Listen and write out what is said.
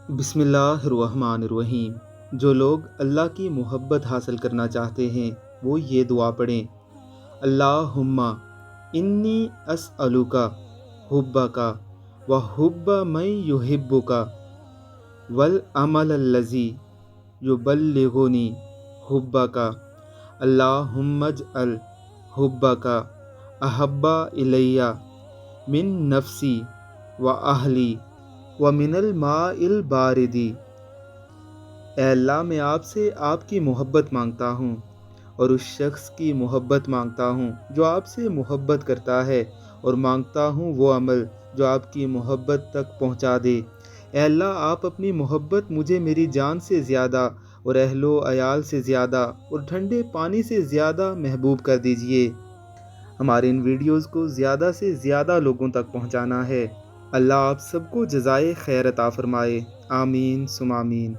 بسم اللہ الرحمن الرحیم۔ جو لوگ اللہ کی محبت حاصل کرنا چاہتے ہیں وہ یہ دعا پڑھیں: اللہم انی اسألک حبک و حب من یحبک والعمل الذی یبلغنی حبک، اللہم اجعل حبک احب الی من نفسی و اہلی وَمِنَ الْمَاءِ الْبَارِدِ۔ اے اللہ، میں آپ سے آپ کی محبت مانگتا ہوں اور اس شخص کی محبت مانگتا ہوں جو آپ سے محبت کرتا ہے، اور مانگتا ہوں وہ عمل جو آپ کی محبت تک پہنچا دے۔ اے اللہ، آپ اپنی محبت مجھے میری جان سے زیادہ اور اہل و عیال سے زیادہ اور ٹھنڈے پانی سے زیادہ محبوب کر دیجئے۔ ہمارے ان ویڈیوز کو زیادہ سے زیادہ لوگوں تک پہنچانا ہے۔ اللہ آپ سب کو جزائے خیر عطا فرمائے، آمین ثم آمین۔